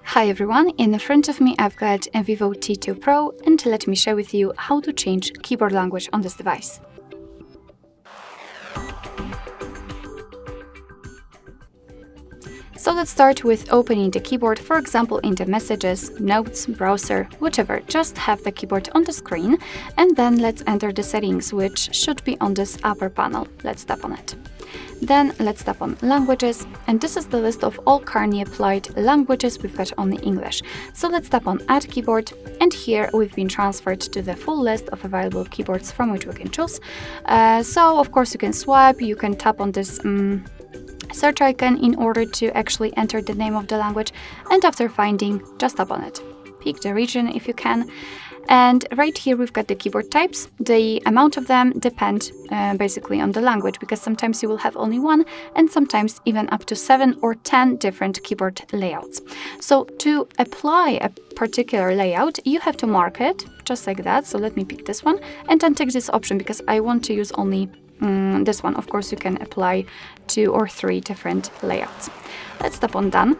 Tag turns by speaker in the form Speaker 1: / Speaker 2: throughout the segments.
Speaker 1: Hi everyone, in front of me I've got a VIVO T2 Pro, and let me share with you how to change keyboard language on this device. So let's start with opening the keyboard, for example in the messages, notes, browser, whichever. Just have the keyboard on the screen, and then let's enter the settings, which should be on this upper panel. Let's tap on it. Then let's tap on languages, and this is the list of all currently applied languages. We've got only English. So let's tap on add keyboard, and here we've been transferred to the full list of available keyboards from which we can choose. So of course you can swipe, you can tap on this search icon in order to actually enter the name of the language, and after finding, just tap on it. Pick the region if you can. And right here we've got the keyboard types. The amount of them depend basically on the language, because sometimes you will have only one, and sometimes even up to 7 or 10 different keyboard layouts. So to apply a particular layout, you have to mark it just like that. So let me pick this one and then take this option because I want to use only this one. Of course you can apply 2 or 3 different layouts. Let's tap on done.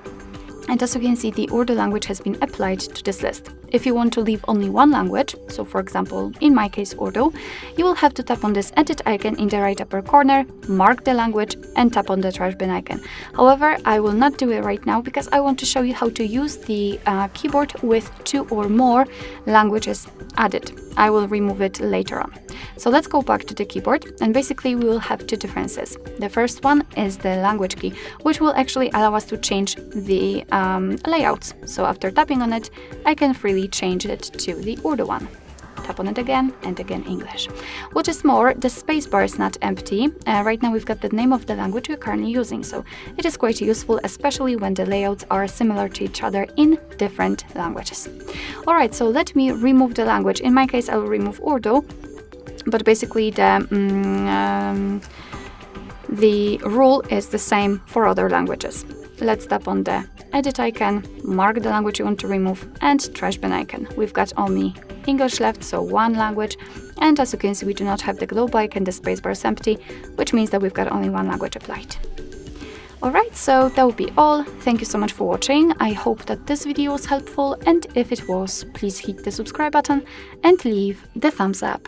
Speaker 1: And as you can see, the Urdu language has been applied to this list. If you want to leave only one language, so for example, in my case Urdu, you will have to tap on this edit icon in the right upper corner, mark the language, and tap on the trash bin icon. However, I will not do it right now because I want to show you how to use the keyboard with 2 or more languages added. I will remove it later on. So let's go back to the keyboard, and basically we will have 2 differences. The first one is the language key, which will actually allow us to change the layouts. So after tapping on it, I can freely change it to the Urdu one. Tap on it again, and again English. What is more, the spacebar is not empty. Right now we've got the name of the language we're currently using, so it is quite useful, especially when the layouts are similar to each other in different languages. Alright, so let me remove the language. In my case, I will remove Urdu, but basically the rule is the same for other languages. Let's tap on the edit icon, mark the language you want to remove, and trash bin icon. We've got only English left, so one language, and as you can see, we do not have the globe icon, the spacebar is empty, which means that we've got only one language applied. Alright, so that will be all. Thank you so much for watching. I hope that this video was helpful, and if it was, please hit the subscribe button and leave the thumbs up.